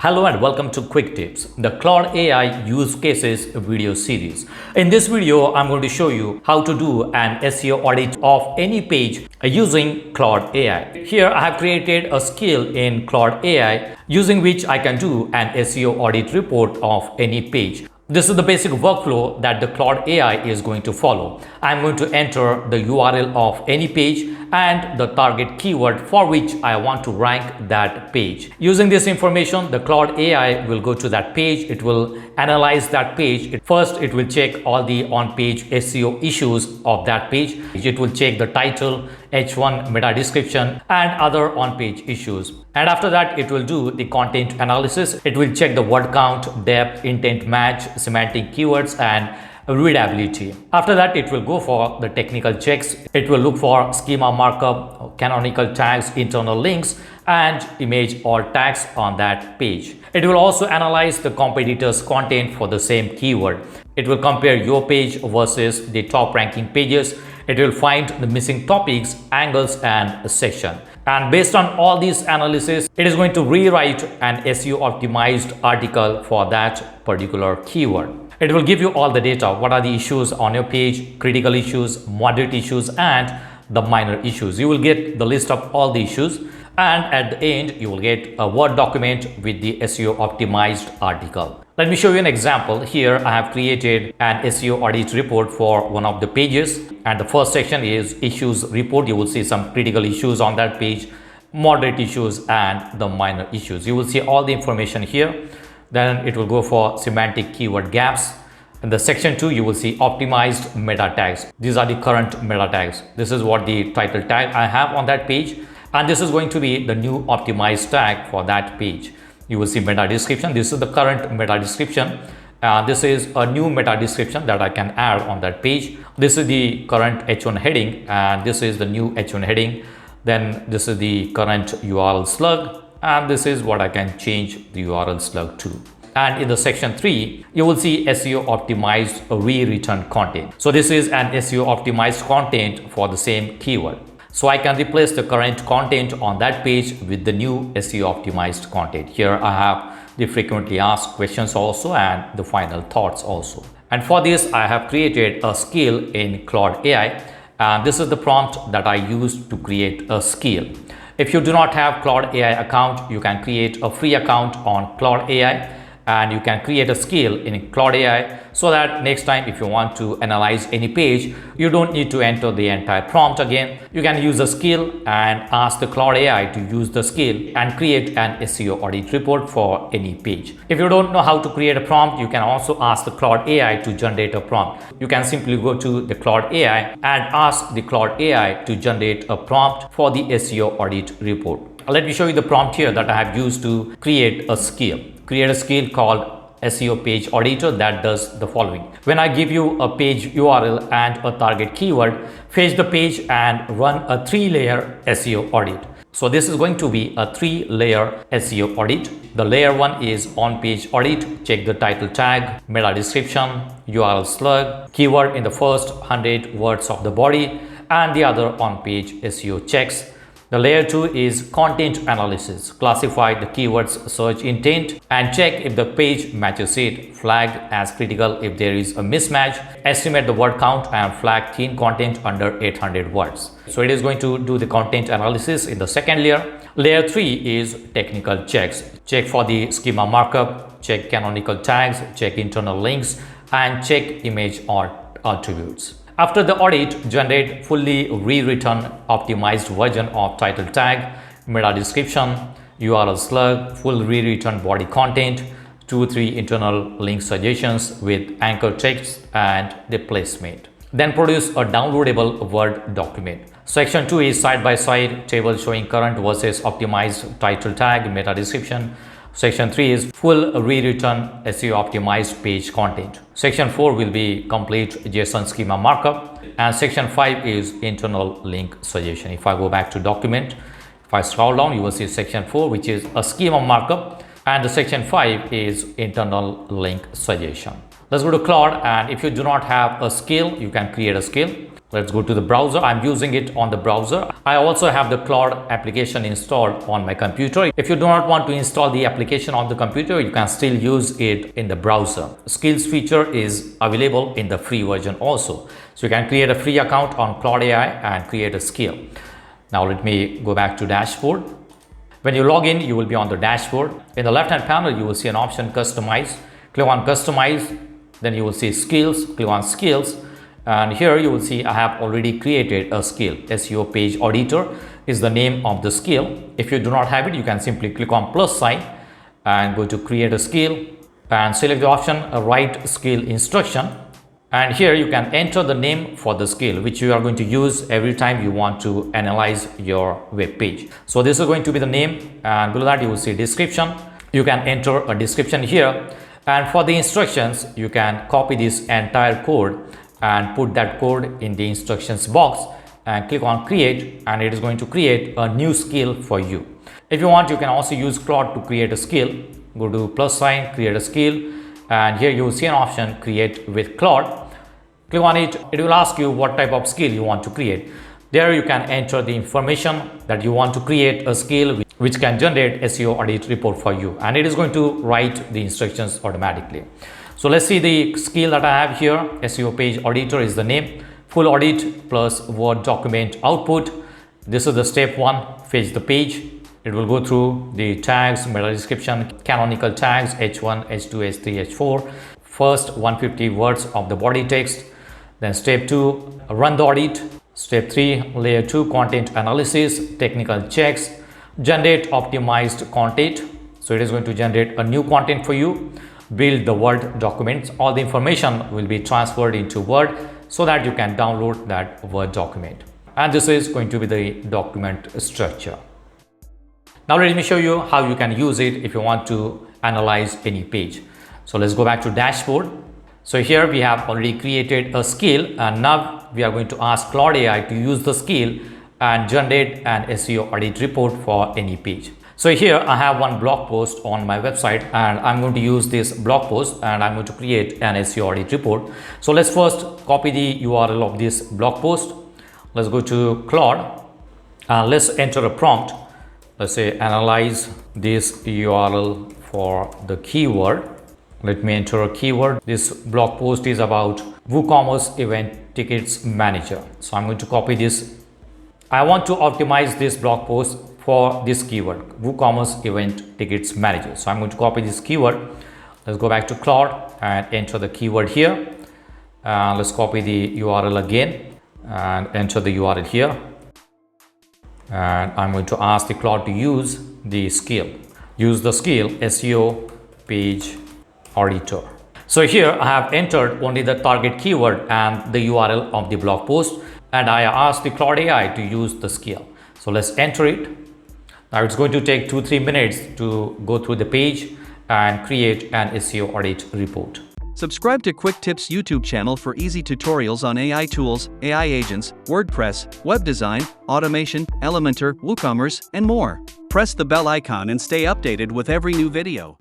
Hello and welcome to Quick Tips, the Claude AI use cases video series. In this video, I'm going to show you how to do an SEO audit of any page using Claude AI. Here, I have created a skill in Claude AI using which I can do an SEO audit report of any page. This is the basic workflow that the Claude AI is going to follow. I'm going to enter the URL of any page and the target keyword for which I want to rank that page. Using this information, the Claude AI will go to that page. It will analyze that page. First, it will check all the on-page SEO issues of that page. It will check the title, H1 meta description and other on-page issues. And after that, it will do the content analysis. It will check the word count, depth, intent match, semantic keywords and readability. After that, it will go for the technical checks. It will look for schema markup, canonical tags, internal links and image alt tags on that page. It will also analyze the competitors' content for the same keyword. It will compare your page versus the top ranking pages. It will find the missing topics, angles and section. And based on all these analysis, it is going to rewrite an SEO optimized article for that particular keyword. It will give you all the data. What are the issues on your page, critical issues, moderate issues and the minor issues. You will get the list of all the issues and at the end you will get a Word document with the SEO optimized article. Let me show you an example. Here I have created an SEO audit report for one of the pages and the first section is issues report. You will see some critical issues on that page, moderate issues and the minor issues. You will see all the information here. Then it will go for semantic keyword gaps. In the section 2, you will see optimized meta tags. These are the current meta tags. This is what the title tag I have on that page. And this is going to be the new optimized tag for that page. You will see meta description. This is the current meta description. This is a new meta description that I can add on that page. This is the current H1 heading and this is the new H1 heading. Then this is the current URL slug. And this is what I can change the URL slug to. And in the section 3, you will see SEO optimized rewritten content. So this is an SEO optimized content for the same keyword. So I can replace the current content on that page with the new SEO optimized content. Here I have the frequently asked questions also and the final thoughts also. And for this, I have created a skill in Claude AI. And this is the prompt that I used to create a skill. If you do not have Claude AI account, you can create a free account on Claude AI and you can create a skill in Claude AI so that next time if you want to analyze any page, you don't need to enter the entire prompt again. You can use a skill and ask the Claude AI to use the skill and create an SEO audit report for any page. If you don't know how to create a prompt, you can also ask the Claude AI to generate a prompt. You can simply go to the Claude AI and ask the Claude AI to generate a prompt for the SEO audit report. Let me show you the prompt here that I have used to create a skill. Create a skill called SEO page auditor that does the following. When I give you a page URL and a target keyword, fetch the page and run a 3-layer SEO audit. So this is going to be a 3-layer SEO audit. The layer 1 is on-page audit. Check the title tag, meta description, URL slug, keyword in the first 100 words of the body, and the other on-page SEO checks. The layer 2 is content analysis. Classify the keywords search intent and check if the page matches it. Flag as critical if there is a mismatch. Estimate the word count and flag thin content under 800 words. So it is going to do the content analysis in the second layer. Layer 3 is technical checks. Check for the schema markup, check canonical tags, check internal links and check image attributes. After the audit, generate fully rewritten optimized version of title tag, meta description, URL slug, full rewritten body content, 2-3 internal link suggestions with anchor text and the placement. Then produce a downloadable Word document. Section 2 is side-by-side table showing current versus optimized title tag, meta description. Section 3 is full rewritten SEO optimized page content. Section 4 will be complete JSON schema markup and section 5 is internal link suggestion. If I go back to document, if I scroll down, you will see section 4 which is a schema markup and the section 5 is internal link suggestion. Let's go to Claude and if you do not have a skill, you can create a skill. Let's go to the browser. I'm using it on the browser. I also have the Claude application installed on my computer. If you do not want to install the application on the computer, you can still use it in the browser. Skills feature is available in the free version also. So you can create a free account on Claude AI and create a skill. Now let me go back to dashboard. When you log in, you will be on the dashboard. In the left hand panel, you will see an option customize. Click on customize. Then you will see skills. Click on skills. And here you will see I have already created a skill. SEO page auditor is the name of the skill. If you do not have it, you can simply click on plus sign and go to create a skill and select the option write skill instruction. And here you can enter the name for the skill which you are going to use every time you want to analyze your web page. So this is going to be the name, and below that you will see description. You can enter a description here, and for the instructions you can copy this entire code and put that code in the instructions box and click on create, and it is going to create a new skill for you. If you want, you can also use Claude to create a skill. Go to plus sign, create a skill, and here you will see an option create with Claude. Click on it. It will ask you what type of skill you want to create. There you can enter the information that you want to create a skill which can generate SEO audit report for you, and it is going to write the instructions automatically. So let's see the skill that I have here. SEO page auditor is the name. Full audit plus Word document output. This is the step 1. Fetch the page. It will go through the tags, meta description, canonical tags, H1, H2, H3, H4. First 150 words of the body text. Then step 2, run the audit. Step 3, layer 2, content analysis, technical checks, generate optimized content. So it is going to generate a new content for you. Build the Word documents. All the information will be transferred into Word so that you can download that Word document. And this is going to be the document structure. Now let me show you how you can use it if you want to analyze any page. So let's go back to dashboard. So here we have already created a skill, and now we are going to ask Claude AI to use the skill and generate an SEO audit report for any page. So here I have one blog post on my website, and I'm going to use this blog post and I'm going to create an SEO audit report. So let's first copy the URL of this blog post. Let's go to Claude and let's enter a prompt. Let's say analyze this URL for the keyword. Let me enter a keyword. This blog post is about WooCommerce event tickets manager. So I'm going to copy this. I want to optimize this blog post for this keyword, WooCommerce event tickets manager. So I'm going to copy this keyword. Let's go back to Claude and enter the keyword here. Let's copy the URL again and enter the URL here. And I'm going to ask the Claude to use the skill. Use the skill SEO page auditor. So here I have entered only the target keyword and the URL of the blog post, and I asked the Claude AI to use the skill. So let's enter it. Now it's going to take 2-3 minutes to go through the page and create an SEO audit report. Subscribe to Quick Tips YouTube channel for easy tutorials on AI tools, AI agents, WordPress, web design, automation, Elementor, WooCommerce, and more. Press the bell icon and stay updated with every new video.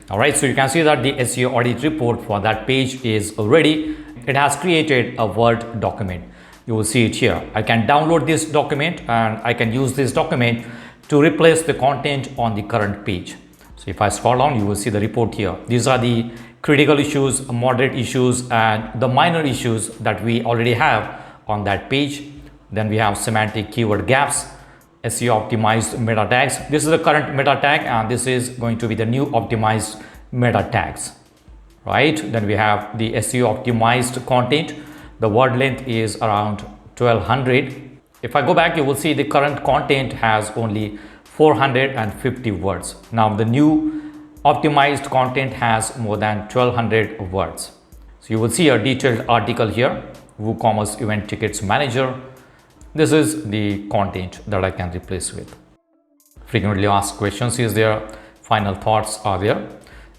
Alright, so you can see that the SEO audit report for that page is ready. It has created a Word document. You will see it here. I can download this document and I can use this document to replace the content on the current page. So if I scroll down, you will see the report here. These are the critical issues, moderate issues, and the minor issues that we already have on that page. Then we have semantic keyword gaps, SEO optimized meta tags. This is the current meta tag, and this is going to be the new optimized meta tags, right? Then we have the SEO optimized content. The word length is around 1200. If I go back, you will see the current content has only 450 words. Now the new optimized content has more than 1200 words. So you will see a detailed article here, WooCommerce event tickets manager. This is the content that I can replace with. Frequently asked questions is there, final thoughts are there.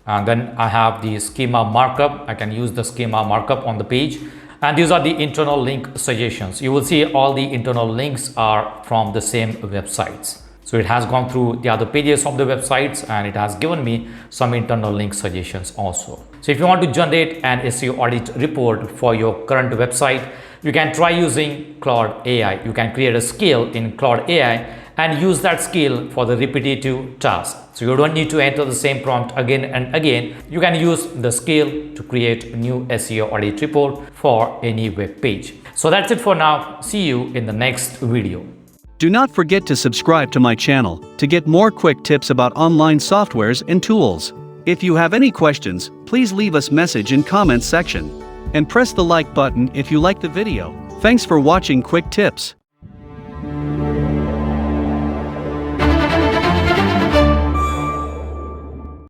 And then I have the schema markup. I can use the schema markup on the page. And these are the internal link suggestions. You will see all the internal links are from the same websites. So it has gone through the other pages of the websites and it has given me some internal link suggestions also. So if you want to generate an SEO audit report for your current website, you can try using Claude AI. You can create a skill in Claude AI and use that skill for the repetitive task. So you don't need to enter the same prompt again and again. You can use the skill to create a new SEO audit report for any web page. So that's it for now. See you in the next video. Do not forget to subscribe to my channel to get more quick tips about online softwares and tools. If you have any questions, please leave us message in comments section. And press the like button if you like the video. Thanks for watching Quick Tips.